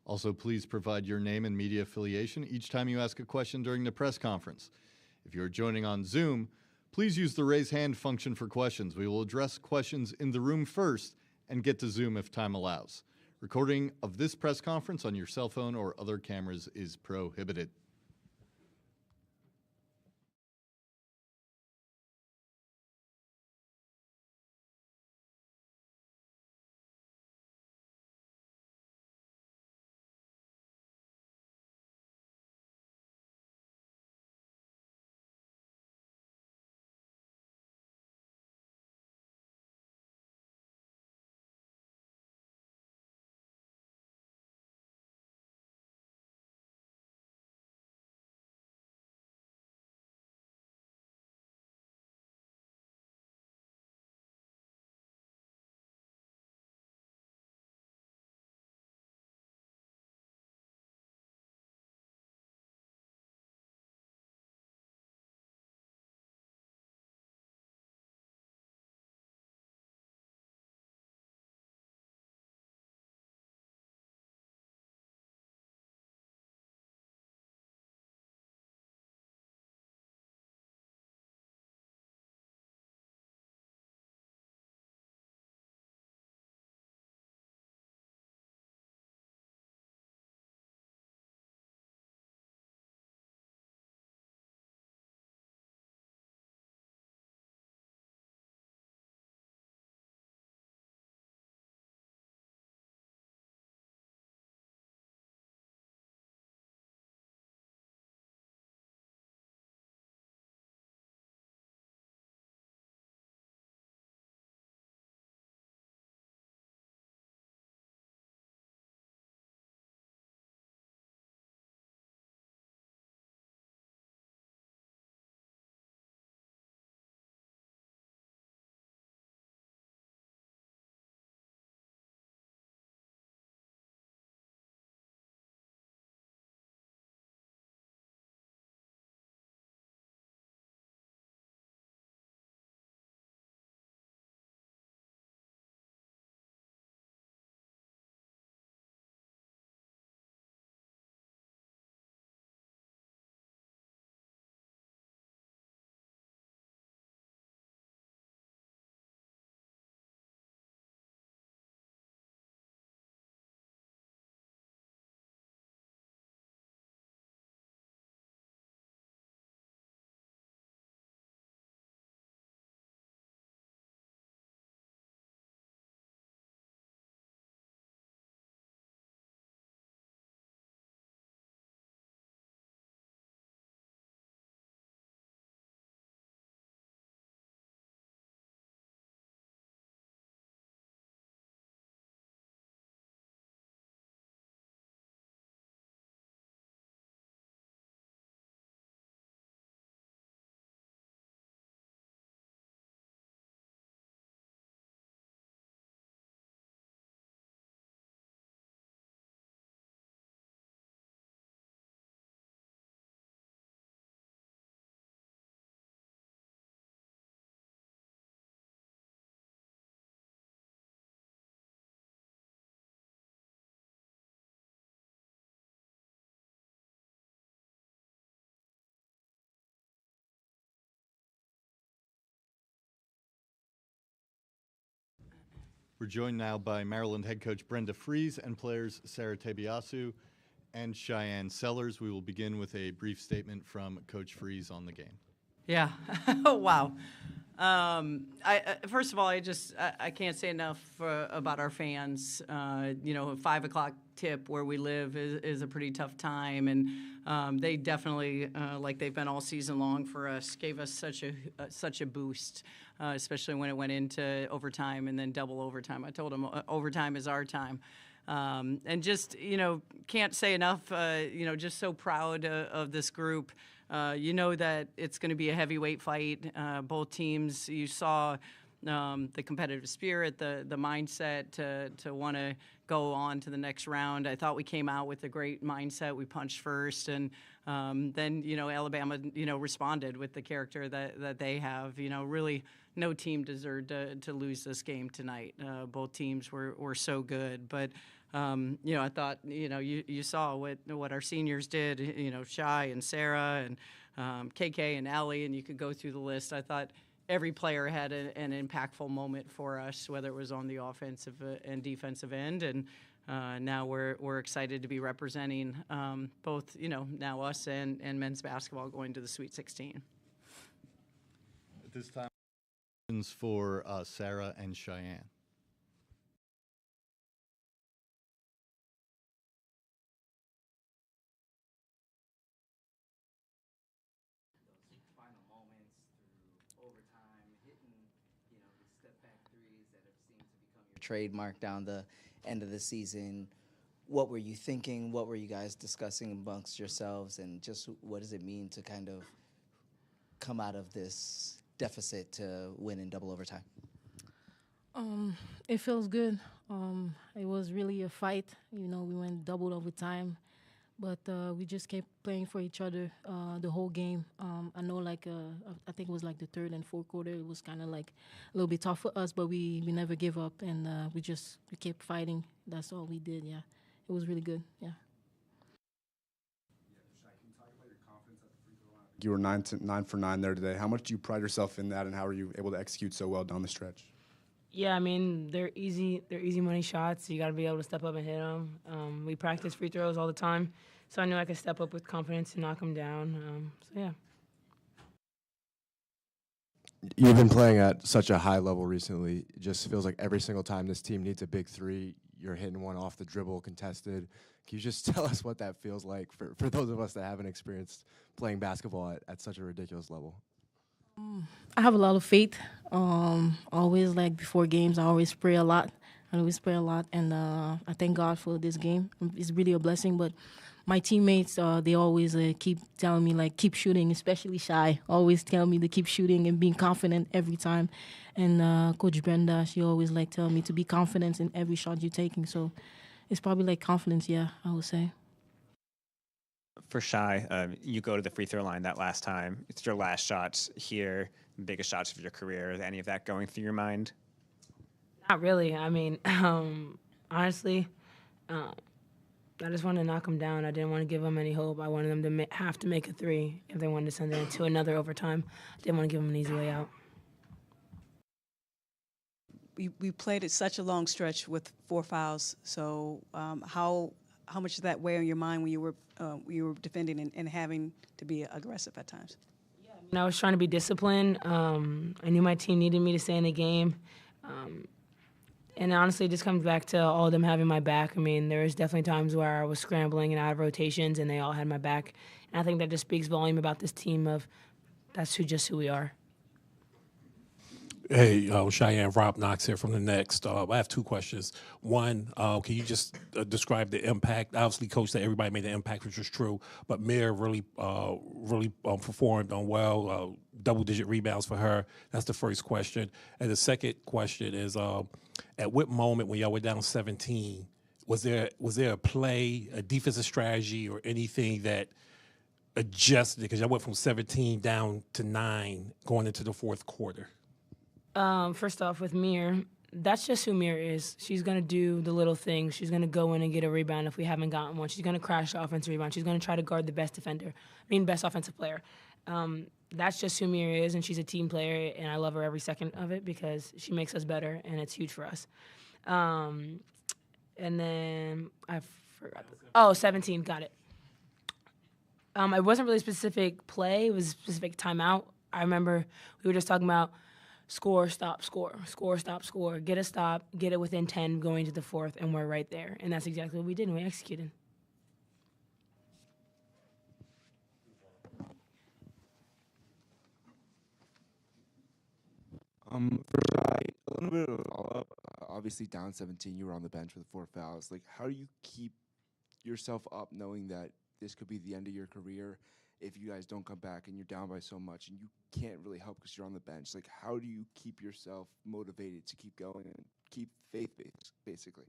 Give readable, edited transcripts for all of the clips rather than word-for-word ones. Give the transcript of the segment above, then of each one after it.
Also, please provide your name and media affiliation each time you ask a question during the press conference. If you're joining on Zoom, please use the raise hand function for questions. We will address questions in the room first and get to Zoom if time allows. Recording of this press conference on your cell phone or other cameras is prohibited. We're joined now by Maryland head coach Brenda Freese and players Sarah Tabiasu and Cheyenne Sellers. We will begin with a brief statement from Coach Freese on the game. Yeah. Oh, wow. First of all, I can't say enough about our fans. A 5 o'clock tip where we live is a pretty tough time, and they definitely, like they've been all season long for us, gave us such a boost, especially when it went into overtime and then double overtime. I told them overtime is our time. And just, can't say enough, just so proud of this group. That it's going to be a heavyweight fight. Both teams, you saw the competitive spirit, the mindset to want to go on to the next round. I thought we came out with a great mindset. We punched first, and then, Alabama, responded with the character that they have. Really no team deserved to lose this game tonight. Both teams were so good. But I thought, you saw what our seniors did, Shai and Sarah and KK and Allie, and you could go through the list. I thought every player had an impactful moment for us, whether it was on the offensive and defensive end. And now we're excited to be representing both, now us and men's basketball going to the Sweet 16. At this time, questions for Sarah and Cheyenne. Final moments through overtime, hitting, the step back threes that have seemed to become your trademark down the end of the season. What were you thinking? What were you guys discussing amongst yourselves? And just what does it mean to kind of come out of this deficit to win in double overtime? It feels good. It was really a fight. We went double overtime, but we just kept playing for each other the whole game. I know, I think it was like the third and fourth quarter. It was kind of like a little bit tough for us, but we never gave up, and we kept fighting. That's all we did. Yeah, it was really good. Yeah. You were 9 for 9 there today. How much do you pride yourself in that, and how are you able to execute so well down the stretch? Yeah, I mean, they're easy money shots. You got to be able to step up and hit them. We practice free throws all the time, so I knew I could step up with confidence and knock them down. So, yeah. You've been playing at such a high level recently. It just feels like every single time this team needs a big three, you're hitting one off the dribble, contested. Can you just tell us what that feels like for those of us that haven't experienced playing basketball at such a ridiculous level? I have a lot of faith. Always, before games, I always pray a lot. And I thank God for this game. It's really a blessing. But my teammates, they always keep telling me, keep shooting, especially Shai. Always tell me to keep shooting and being confident every time. And Coach Brenda, she always tell me to be confident in every shot you're taking. So it's probably confidence, yeah, I would say. For Shai, you go to the free throw line that last time. It's your last shots here, biggest shots of your career. Is any of that going through your mind? Not really. I mean, honestly, I just wanted to knock them down. I didn't want to give them any hope. I wanted them to have to make a three if they wanted to send it into another overtime. I didn't want to give them an easy way out. We played it such a long stretch with 4 fouls. So how much did that weigh on your mind when you were defending and having to be aggressive at times? Yeah, I mean, I was trying to be disciplined. I knew my team needed me to stay in the game. And honestly, it just comes back to all of them having my back. I mean, there was definitely times where I was scrambling and out of rotations, and they all had my back. And I think that just speaks volume about this team of that's just who we are. Hey, Cheyenne, Rob Knox here from the Next. I have 2 questions. One, can you just describe the impact? Obviously, Coach said everybody made an impact, which was true, but Mir really performed on well, double-digit rebounds for her. That's the first question. And the second question is, at what moment when y'all were down 17, was there a play, a defensive strategy, or anything that adjusted? Because y'all went from 17 down to 9 going into the fourth quarter. First off, with Mir, that's just who Mir is. She's going to do the little things. She's going to go in and get a rebound if we haven't gotten one. She's going to crash the offensive rebound. She's going to try to guard the best best offensive player. That's just who Mir is, and she's a team player, and I love her every second of it because she makes us better, and it's huge for us. And then I forgot. 17, got it. It wasn't really a specific play. It was a specific timeout. I remember we were just talking about score, stop, score, score, stop, score, get a stop, get it within 10 going to the fourth, and we're right there. And that's exactly what we did, and we executed. For Shai, a little bit of a follow-up. Obviously, down 17, you were on the bench with 4 fouls. How do you keep yourself up knowing that this could be the end of your career if you guys don't come back and you're down by so much and you can't really help because you're on the bench? How do you keep yourself motivated to keep going and keep faith, basically?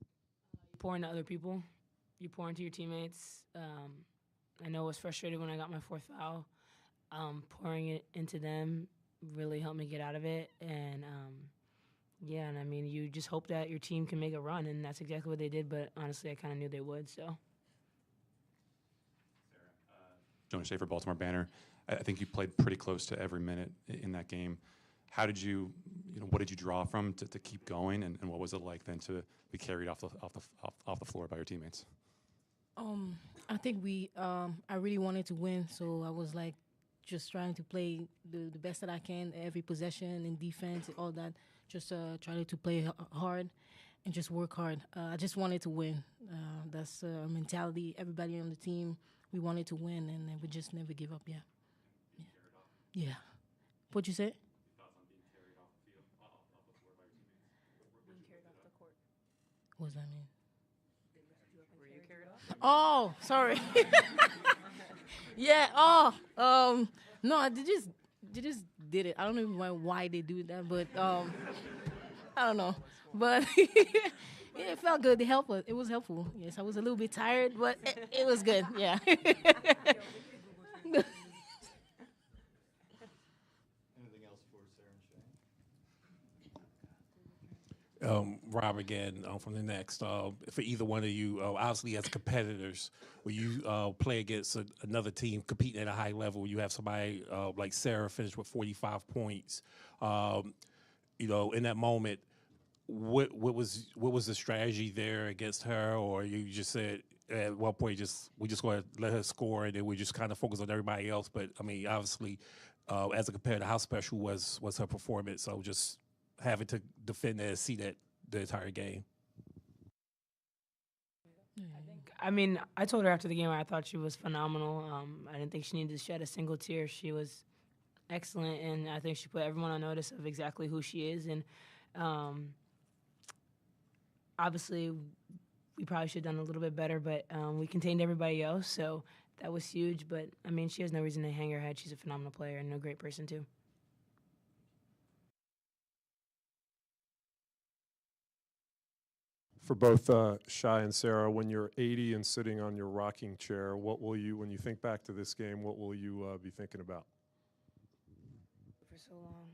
You pour into other people. You pour into your teammates. I know I was frustrated when I got my 4th foul. Pouring it into them really helped me get out of it. And Yeah, and I mean, you just hope that your team can make a run, and that's exactly what they did. But honestly, I kind of knew they would. So. Jonah Schaefer, Baltimore Banner. I think you played pretty close to every minute in that game. How did what did you draw from to keep going, and what was it like then to be carried off the floor by your teammates? I think I really wanted to win, so I was like just trying to play the best that I can, every possession in defense, all that. Just trying to play hard and just work hard. I just wanted to win. That's our mentality. Everybody on the team, we wanted to win, and we just never give up. Yeah. Yeah. What'd you say? Thoughts on being carried off the field, off the floor by your teammates? Being carried off the court. What does that mean? Were you carried off? Oh, sorry. Yeah. Oh. No, they just did it. I don't know why they do that, but I don't know. But yeah, it felt good. They helped us. It was helpful. Yes, I was a little bit tired, but it was good. Yeah. Anything else for Sarah and Shane? Rob again from the next. For either one of you, obviously as competitors, when you play against another team competing at a high level, you have somebody like Sarah finish with 45 points. In that moment, what was the strategy there against her, or you just said at one point we just going to let her score and then we just kind of focus on everybody else? But I mean, obviously, as a competitor, how special was her performance? So just having to defend and see that the entire game. I mean, I told her after the game I thought she was phenomenal. I didn't think she needed to shed a single tear. She was excellent, and I think she put everyone on notice of exactly who she is. And obviously, we probably should have done a little bit better, but we contained everybody else, so that was huge. But, I mean, she has no reason to hang her head. She's a phenomenal player and a great person, too. For both Shai and Sarah, when you're 80 and sitting on your rocking chair, when you think back to this game, what will you be thinking about? For so long.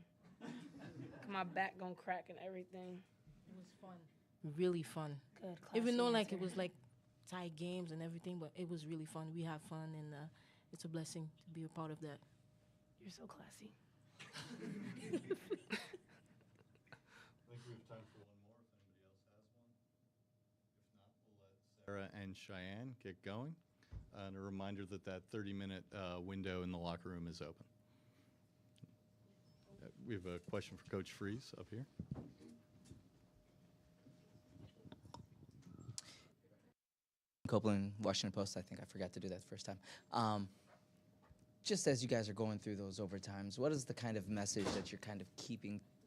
My back gonna crack and everything. It was fun. Really fun. Good. Even though classy it was like tight games and everything, but it was really fun. We had fun, and it's a blessing to be a part of that. You're so classy. I think we have time for one more if anybody else has one. If not, we'll let Sarah and Cheyenne get going. And a reminder that 30-minute window in the locker room is open. We have a question for Coach Freeze up here. Copeland, Washington Post. I think I forgot to do that the first time. Just as you guys are going through those overtimes, what is the kind of message that you're kind of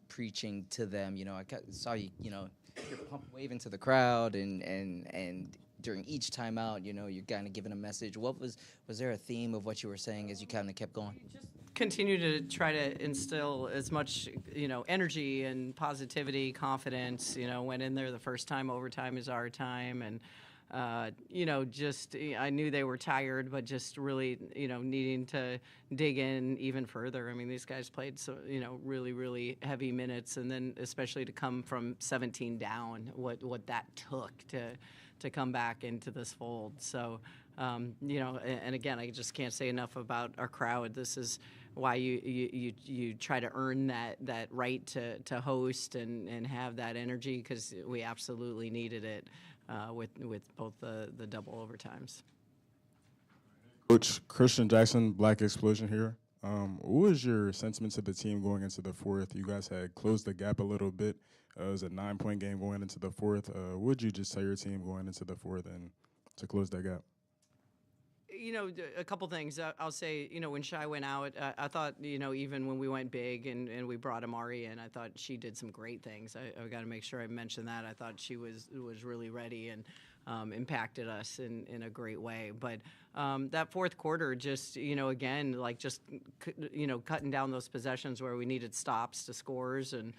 preaching to them? I saw you, you're waving to the crowd, and during each timeout, you're kind of giving a message. Was there a theme of what you were saying as you kind of kept going? Continue to try to instill as much, energy and positivity, confidence. Went in there the first time. Overtime is our time, and I knew they were tired, but just really, needing to dig in even further. I mean, these guys played really, really heavy minutes, and then especially to come from 17 down, what that took to come back into this fold. So, and again, I just can't say enough about our crowd. This is why you try to earn that right to host and have that energy, because we absolutely needed it with both the double overtimes. Coach Christian Jackson, Black Explosion here. What was your sentiment to the team going into the fourth? You guys had closed the gap a little bit. It was a 9-point game going into the fourth. What would you just tell your team going into the fourth and to close that gap? A couple things. I'll say, when Shai went out, I thought, even when we went big and we brought Amari in, I thought she did some great things. I got to make sure I mention that. I thought she was really ready and impacted us in a great way. But that fourth quarter, just, again, cutting down those possessions where we needed stops to scores and,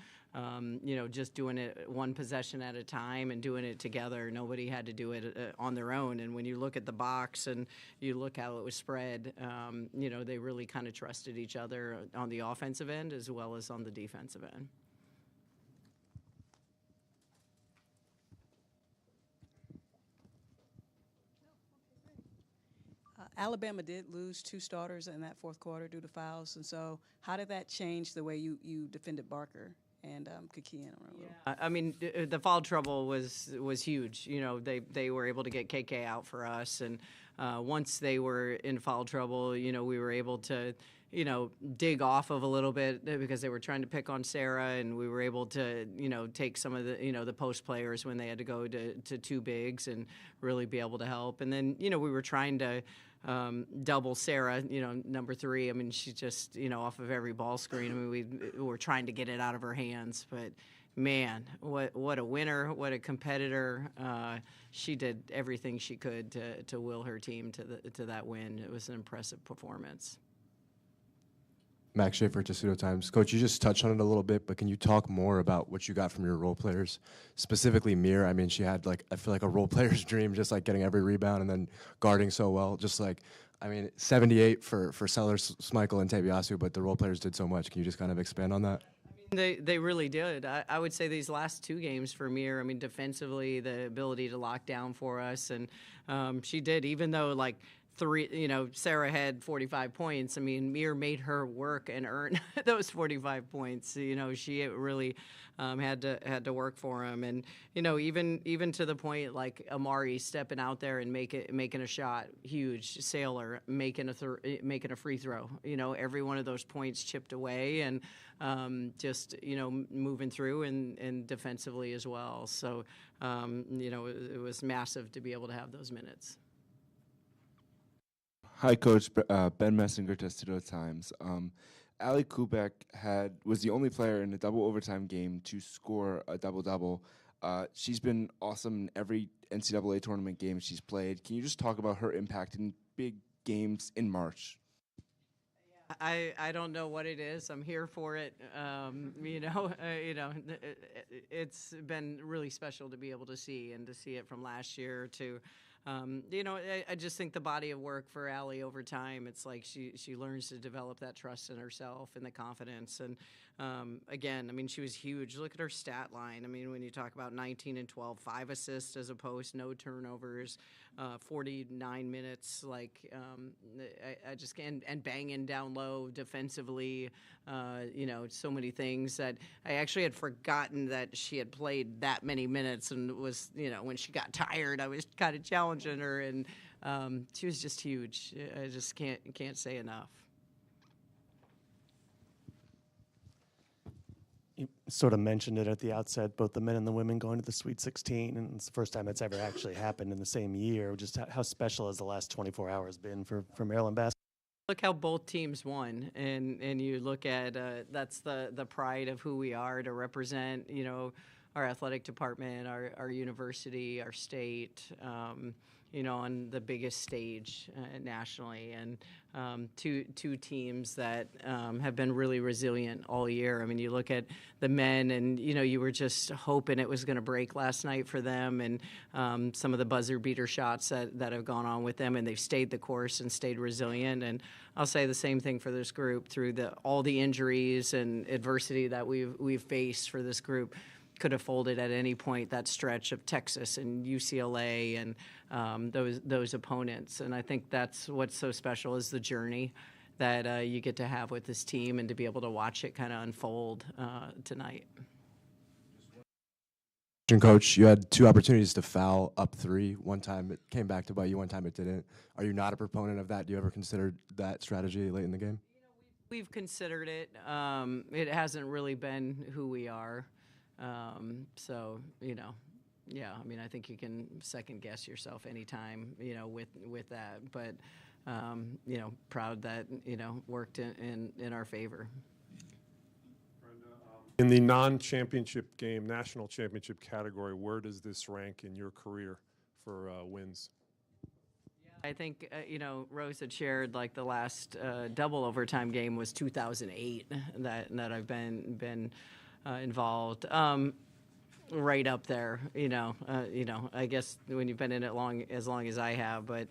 just doing it one possession at a time and doing it together. Nobody had to do it on their own. And when you look at the box and you look how it was spread, they really kind of trusted each other on the offensive end as well as on the defensive end. Alabama did lose 2 starters in that fourth quarter due to fouls, and so how did that change the way you defended Barker and Kakian? I mean, the foul trouble was huge. You know, they were able to get KK out for us, and once they were in foul trouble, you know, we were able to, you know, dig off of a little bit because they were trying to pick on Sarah, and we were able to, you know, take some of the, you know, the post players when they had to go to 2 bigs and really be able to help. And then, you know, we were trying to double Sarah, you know, number 3. I mean, she's just, you know, off of every ball screen. I mean, we were trying to get it out of her hands, but man, what a winner, what a competitor. She did everything she could to will her team to that win. It was an impressive performance. Max Schaefer at Testudo Times. Coach, you just touched on it a little bit, but can you talk more about what you got from your role players, specifically Mir? I mean, she had, like, I feel like a role player's dream, just like getting every rebound and then guarding so well. Just like, I mean, 78 for Sellers, Schmeichel, and Tabiasu, but the role players did so much. Can you just kind of expand on that? They really did. I would say these last 2 games for Mir, I mean, defensively, the ability to lock down for us, and she did, even though, like, Sarah had 45 points. I mean, Mir made her work and earn those 45 points. You know, she really had to work for him, and you know, even to the point like Amari stepping out there and making a shot, huge. Sailor making a free throw. You know, every one of those points chipped away, and just, you know, moving through and defensively as well. So you know, it was massive to be able to have those minutes. Hi, Coach. Ben Messinger, Testudo Times. Ali Kubek was the only player in a double overtime game to score a double-double. She's been awesome in every NCAA tournament game she's played. Can you just talk about her impact in big games in March? I don't know what it is. I'm here for it. You know, it's been really special to be able to see, and to see it from last year to, you know, I just think the body of work for Allie over time, it's like she learns to develop that trust in herself and the confidence. And again, I mean, she was huge. Look at her stat line. I mean, when you talk about 19 and 12, 5 assists as opposed, no turnovers, 49 minutes, like I just can't, and banging down low defensively, you know, so many things that I actually had forgotten that she had played that many minutes, and was, you know, when she got tired, I was kind of challenging her, and she was just huge. I just can't say enough. You sort of mentioned it at the outset, both the men and the women going to the Sweet 16, and it's the first time it's ever actually happened in the same year. Just how special has the last 24 hours been for Maryland basketball? Look how both teams won, and you look at that's the pride of who we are, to represent, you know, our athletic department, our university, our state, you know, on the biggest stage nationally, and two teams that have been really resilient all year. I mean, you look at the men, and you know, you were just hoping it was going to break last night for them, and some of the buzzer beater shots that have gone on with them, and they've stayed the course and stayed resilient. And I'll say the same thing for this group through all the injuries and adversity that we've faced for this group. Could have folded at any point, that stretch of Texas and UCLA and those opponents. And I think that's what's so special, is the journey that you get to have with this team, and to be able to watch it kind of unfold tonight. Coach, you had 2 opportunities to foul up 3. One time it came back to bite you, one time it didn't. Are you not a proponent of that? Do you ever consider that strategy late in the game? We've considered it. It hasn't really been who we are. So, you know, yeah, I mean, I think you can second guess yourself anytime, you know, with that, but, you know, proud that, you know, worked in our favor. In the non-championship game, national championship category, where does this rank in your career for wins? I think, you know, Rose had shared, like, the last double overtime game was 2008 that I've been involved, right up there, you know, I guess when you've been in it as long as I have, but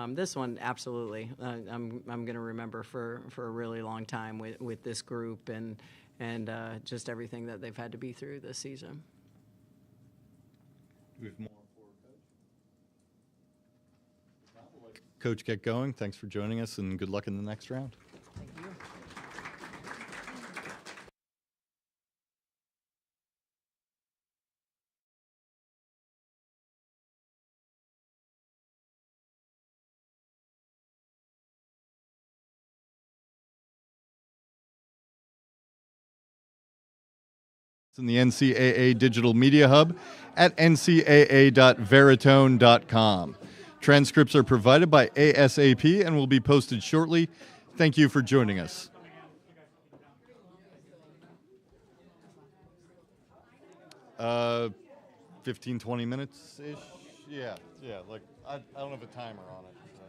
this one, absolutely, I'm going to remember for a really long time with this group, and just everything that they've had to be through this season. We have more for Coach get going. Thanks for joining us, and good luck in the next round. Thank you. In the NCAA Digital Media Hub at ncaa.veritone.com. Transcripts are provided by ASAP and will be posted shortly. Thank you for joining us. 15, 20 minutes-ish? Yeah, like, I don't have a timer on it. So.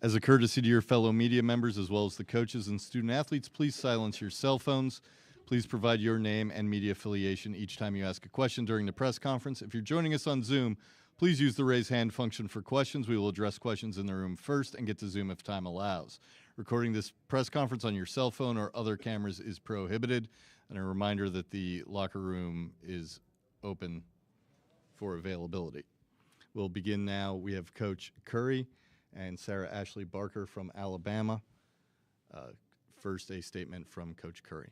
As a courtesy to your fellow media members, as well as the coaches and student athletes, please silence your cell phones. Please provide your name and media affiliation each time you ask a question during the press conference. If you're joining us on Zoom, please use the raise hand function for questions. We will address questions in the room first and get to Zoom if time allows. Recording this press conference on your cell phone or other cameras is prohibited. And a reminder that the locker room is open for availability. We'll begin now. We have Coach Curry and Sarah Ashley Barker from Alabama. First, a statement from Coach Curry.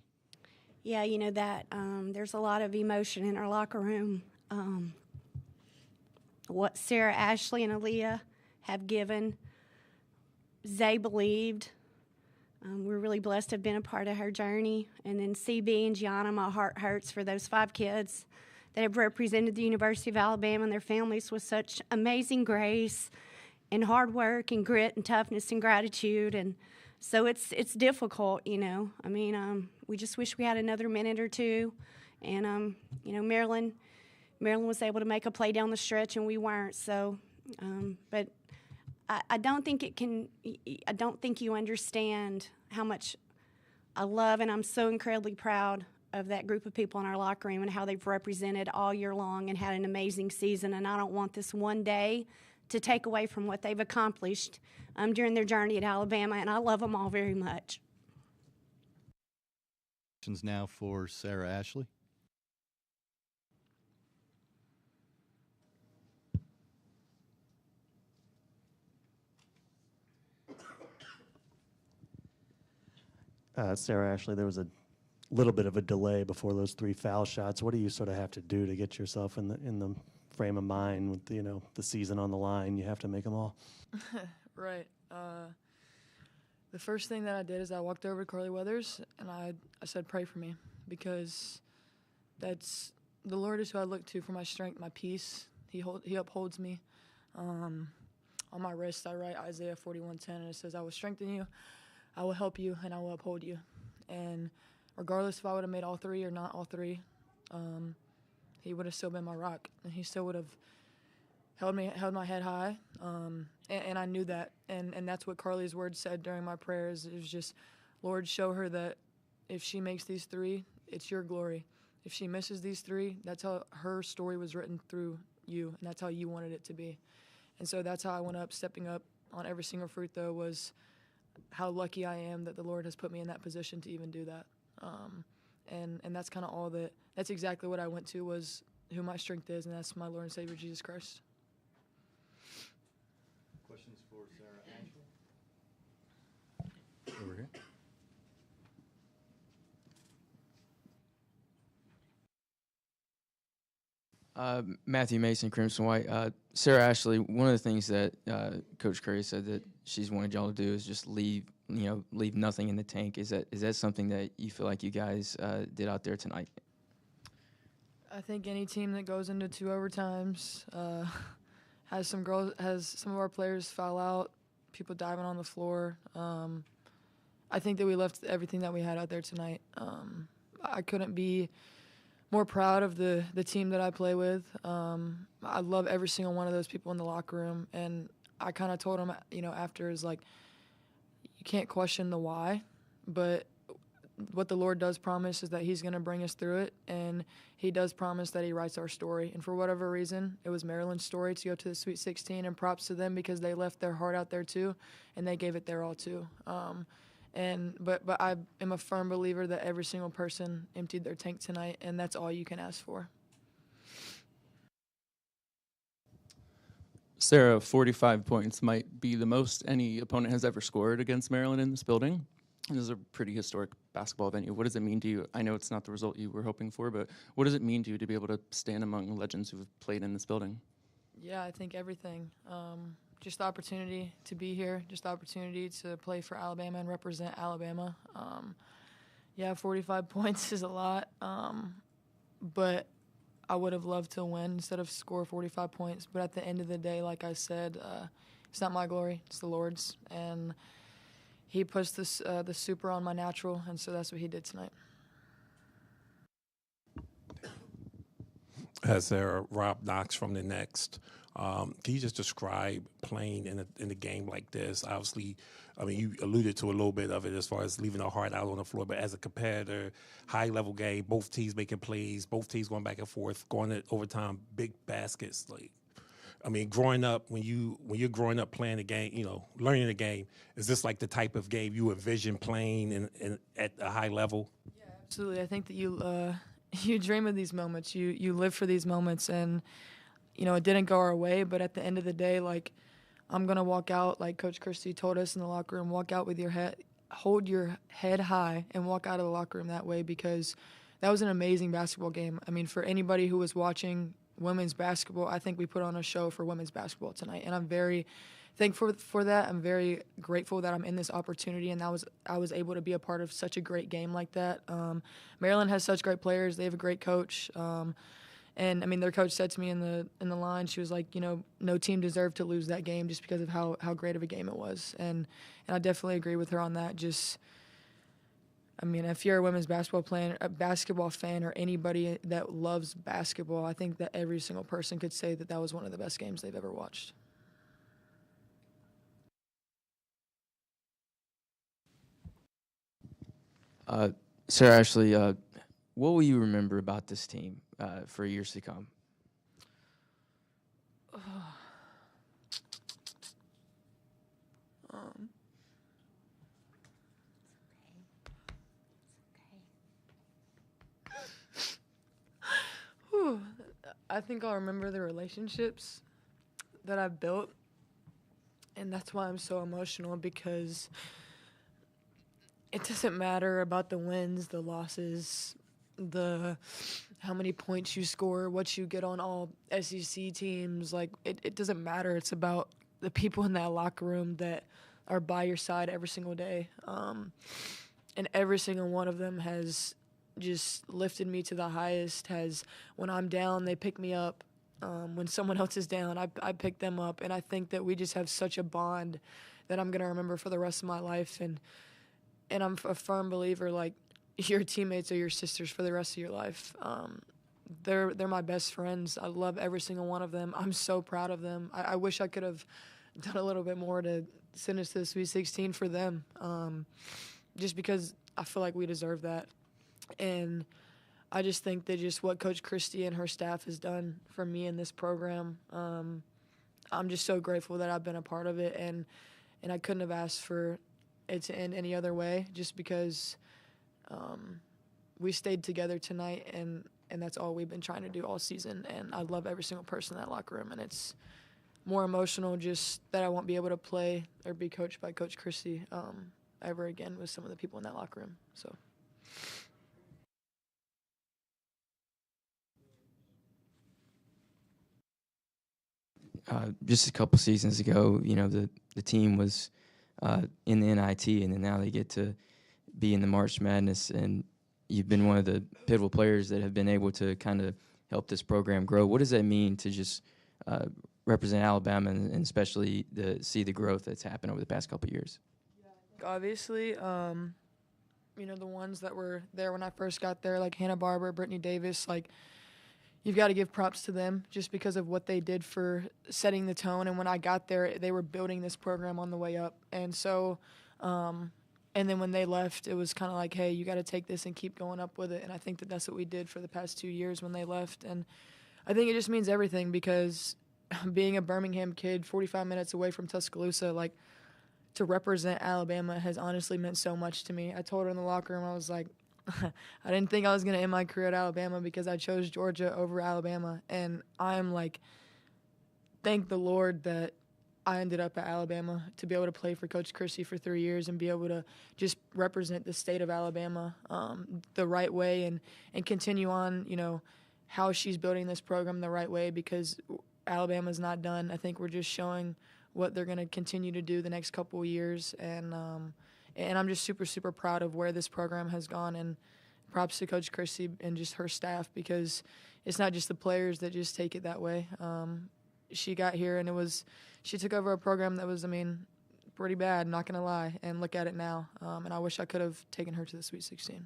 Yeah, you know that there's a lot of emotion in our locker room. What Sarah, Ashley, and Aaliyah have given, Zay believed. We're really blessed to have been a part of her journey. And then CB and Gianna, my heart hurts for those 5 kids that have represented the University of Alabama and their families with such amazing grace and hard work and grit and toughness and gratitude. And so it's difficult, you know. I mean, we just wish we had another minute or two. And, you know, Maryland was able to make a play down the stretch and we weren't. So, but I don't think you understand how much I love, and I'm so incredibly proud of that group of people in our locker room and how they've represented all year long and had an amazing season. And I don't want this one day to take away from what they've accomplished during their journey at Alabama, and I love them all very much. Questions now for Sarah Ashley. Sarah Ashley, there was a little bit of a delay before those 3 foul shots. What do you sort of have to do to get yourself in the frame of mind with the season on the line? You have to make them all. Right. The first thing that I did is I walked over to Carly Weathers and I said, pray for me, because that's the Lord is who I look to for my strength, my peace. He upholds me. On my wrist, I write Isaiah 41:10, and it says, I will strengthen you, I will help you, and I will uphold you. And regardless if I would have made all 3 or not all 3, he would have still been my rock, and he still would have held my head high, and I knew that, and that's what Carly's word said during my prayers. It was just, Lord, show her that if she makes these 3, it's your glory. If she misses these 3, that's how her story was written through you, and that's how you wanted it to be. And so that's how I went up, stepping up on every single free throw, was how lucky I am that the Lord has put me in that position to even do that. And that's kind of all that's exactly what I went to, was who my strength is, and that's my Lord and Savior, Jesus Christ. Questions for Sarah Ashley? Over here. Matthew Mason, Crimson White. Sarah Ashley, one of the things that Coach Curry said that she's wanted y'all to do is just leave nothing in the tank. Is that something that you feel like you guys did out there tonight? I think any team that goes into 2 overtimes has some of our players foul out, people diving on the floor. I think that we left everything that we had out there tonight. I couldn't be more proud of the team that I play with. I love every single one of those people in the locker room, and I kind of told them, after, is like, you can't question the why, but what the Lord does promise is that he's going to bring us through it, and he does promise that he writes our story. And for whatever reason, it was Maryland's story to go to the Sweet 16, and props to them because they left their heart out there too, and they gave it their all too. But I am a firm believer that every single person emptied their tank tonight, and that's all you can ask for. Sarah, 45 points might be the most any opponent has ever scored against Maryland in this building. This is a pretty historic basketball venue. What does it mean to you? I know it's not the result you were hoping for, but what does it mean to you to be able to stand among legends who have played in this building? Yeah, I think everything. Just the opportunity to be here, just the opportunity to play for Alabama and represent Alabama. 45 points is a lot, but I would have loved to win instead of score 45 points. But at the end of the day, like I said, it's not my glory, it's the Lord's. And he puts the super on my natural, and so that's what he did tonight. As there, Rob Knox from the Next. Can you just describe playing in a game like this? Obviously, I mean, you alluded to a little bit of it as far as leaving a heart out on the floor, but as a competitor, high-level game, both teams making plays, both teams going back and forth, going to overtime, big baskets. Like, I mean, growing up, when you're growing up playing the game, you know, learning the game, is this like the type of game you envision playing at a high level? Yeah, absolutely. I think that you dream of these moments. You live for these moments, and you know, it didn't go our way, but at the end of the day, like, I'm going to walk out, like Coach Christie told us in the locker room, walk out with your head, hold your head high and walk out of the locker room that way, because that was an amazing basketball game. I mean, for anybody who was watching women's basketball, I think we put on a show for women's basketball tonight, and I'm very thankful for that. I'm very grateful that I'm in this opportunity, and I was able to be a part of such a great game like that. Maryland has such great players. They have a great coach. And I mean, their coach said to me in the line, she was like, you know, no team deserved to lose that game just because of how great of a game it was. And I definitely agree with her on that. Just, I mean, if you're a women's basketball fan, or anybody that loves basketball, I think that every single person could say that was one of the best games they've ever watched. Sarah Ashley, what will you remember about this team for years to come? I think I'll remember the relationships that I've built, and that's why I'm so emotional, because it doesn't matter about the wins, the losses, how many points you score, what you get on all SEC teams. Like, it doesn't matter. It's about the people in that locker room that are by your side every single day. And every single one of them has just lifted me to the highest. When I'm down, they pick me up. When someone else is down, I pick them up. And I think that we just have such a bond that I'm going to remember for the rest of my life. And I'm a firm believer, like, your teammates are your sisters for the rest of your life. They're my best friends. I love every single one of them. I'm so proud of them. I wish I could have done a little bit more to send us to the Sweet 16 for them, just because I feel like we deserve that. And I just think that just what Coach Christie and her staff has done for me in this program, I'm just so grateful that I've been a part of it, and I couldn't have asked for it to end any other way, just because we stayed together tonight, and that's all we've been trying to do all season. And I love every single person in that locker room, and it's more emotional just that I won't be able to play or be coached by Coach Christie ever again with some of the people in that locker room. So. Just a couple seasons ago, you know, the team was in the NIT, and then now they get to be in the March Madness, and you've been one of the pivotal players that have been able to kind of help this program grow. What does that mean to just represent Alabama, and especially see the growth that's happened over the past couple of years? Obviously, you know, the ones that were there when I first got there, like Hannah Barber, Brittany Davis, like, you've got to give props to them just because of what they did for setting the tone. And when I got there, they were building this program on the way up. And so, and then when they left, it was kind of like, hey, you got to take this and keep going up with it. And I think that that's what we did for the past 2 years when they left. And I think it just means everything, because being a Birmingham kid, 45 minutes away from Tuscaloosa, like, to represent Alabama has honestly meant so much to me. I told her in the locker room, I was like, I didn't think I was going to end my career at Alabama because I chose Georgia over Alabama. And I am like, thank the Lord that I ended up at Alabama to be able to play for Coach Christie for 3 years and be able to just represent the state of Alabama the right way and continue on, you know, how she's building this program the right way, because Alabama's not done. I think we're just showing what they're going to continue to do the next couple of years. And I'm just super, super proud of where this program has gone, and props to Coach Christie and just her staff, because it's not just the players that just take it that way. She got here and she took over a program that was, I mean, pretty bad, not going to lie, and look at it now. And I wish I could have taken her to the Sweet 16.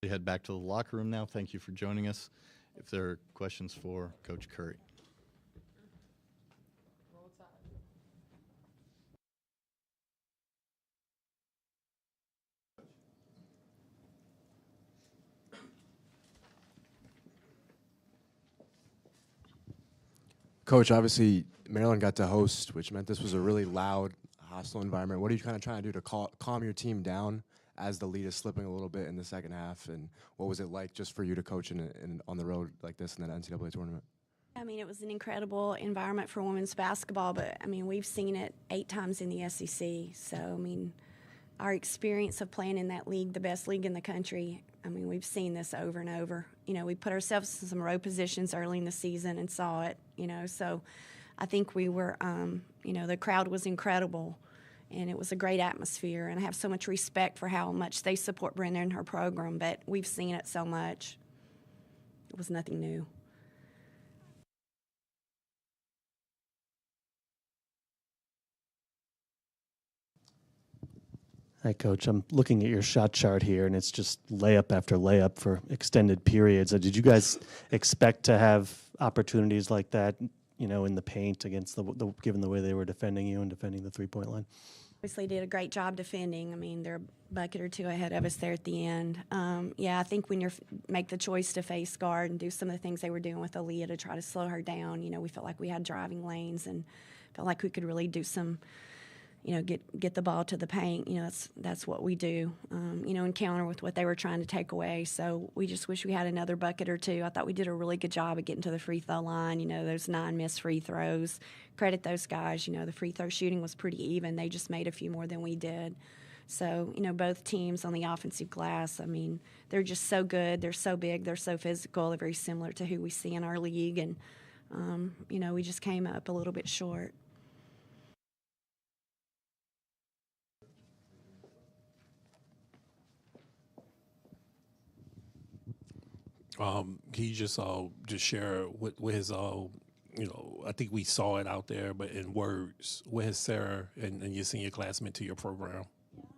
We head back to the locker room now. Thank you for joining us. If there are questions for Coach Curry. Coach, obviously Maryland got to host, which meant this was a really loud, hostile environment. What are you kind of trying to do to calm your team down as the lead is slipping a little bit in the second half? And what was it like just for you to coach on the road like this in that NCAA tournament? I mean, it was an incredible environment for women's basketball, but, I mean, we've seen it 8 times in the SEC. So, I mean, our experience of playing in that league, the best league in the country, I mean, we've seen this over and over. You know, we put ourselves in some row positions early in the season and saw it, you know. So I think we were, you know, the crowd was incredible, and it was a great atmosphere. And I have so much respect for how much they support Brenda and her program, but we've seen it so much. It was nothing new. Hi, Coach. I'm looking at your shot chart here, and it's just layup after layup for extended periods. Did you guys expect to have opportunities like that, you know, in the paint against given the way they were defending you and defending the three-point line? Obviously did a great job defending. I mean, they're a bucket or two ahead of us there at the end. Yeah, I think when you make the choice to face guard and do some of the things they were doing with Aaliyah to try to slow her down, you know, we felt like we had driving lanes and felt like we could really do some, you know, get the ball to the paint. You know, that's what we do, you know, and counter with what they were trying to take away. So we just wish we had another bucket or two. I thought we did a really good job of getting to the free throw line. You know, those 9 missed free throws. Credit those guys. You know, the free throw shooting was pretty even. They just made a few more than we did. So, you know, both teams on the offensive glass, I mean, they're just so good. They're so big. They're so physical. They're very similar to who we see in our league. And, you know, we just came up a little bit short. Can you just share what his you know, I think we saw it out there, but in words, what has Sarah and your senior class meant to your program?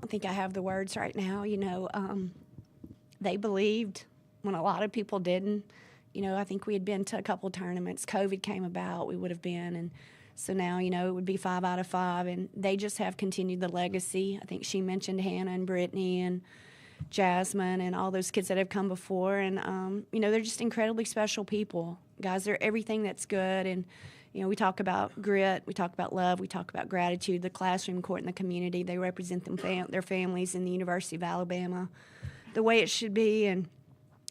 I think I have the words right now. You know, they believed when a lot of people didn't. You know, I think we had been to a couple of tournaments. COVID came about, we would have been, and so now, you know, it would be 5 out of 5, and they just have continued the legacy. I think she mentioned Hannah and Brittany and Jasmine and all those kids that have come before, and you know, they're just incredibly special people. Guys, they're everything that's good, and you know, we talk about grit, we talk about love, we talk about gratitude, the classroom, court, and the community. They represent their families in the University of Alabama the way it should be, and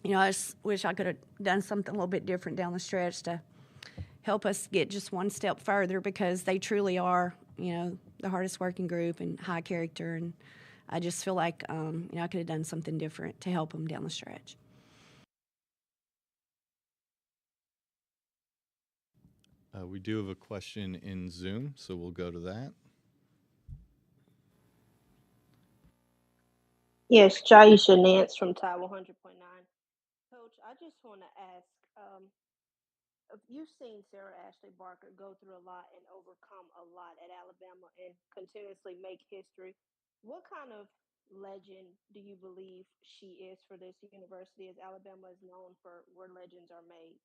you know, I just wish I could have done something a little bit different down the stretch to help us get just one step further, because they truly are, you know, the hardest working group and high character, and I just feel like, you know, I could have done something different to help them down the stretch. We do have a question in Zoom, so we'll go to that. Yes, Jaisha Nance from Tide 100.9. Coach, I just want to ask, you've seen Sarah Ashley Barker go through a lot and overcome a lot at Alabama and continuously make history. What kind of legend do you believe she is for this university, as Alabama is known for where legends are made?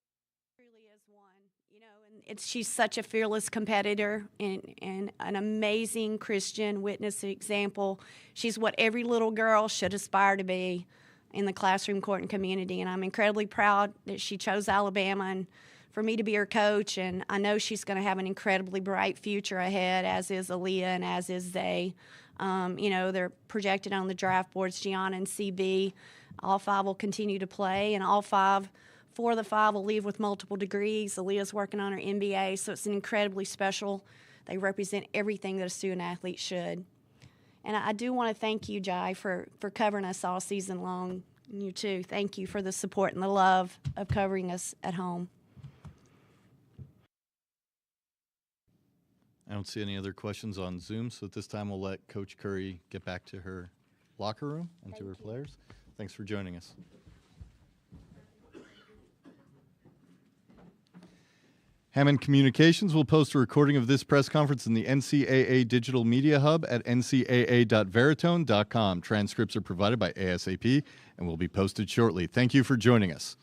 Truly is one, you know, and she's such a fearless competitor and an amazing Christian witness example. She's what every little girl should aspire to be in the classroom, court, and community, and I'm incredibly proud that she chose Alabama, and for me to be her coach, and I know she's going to have an incredibly bright future ahead, as is Aaliyah and as is Zay. You know, they're projected on the draft boards, Gianna and CB. All five will continue to play, and all five, 4 of the 5 will leave with multiple degrees. Aaliyah's working on her MBA, so it's an incredibly special. They represent everything that a student athlete should. And I do want to thank you, Jai, for covering us all season long. And you too. Thank you for the support and the love of covering us at home. I don't see any other questions on Zoom, so at this time we'll let Coach Curry get back to her locker room and to her players. Thanks for joining us. Hammond Communications will post a recording of this press conference in the NCAA Digital Media Hub at ncaa.veritone.com. Transcripts are provided by ASAP and will be posted shortly. Thank you for joining us.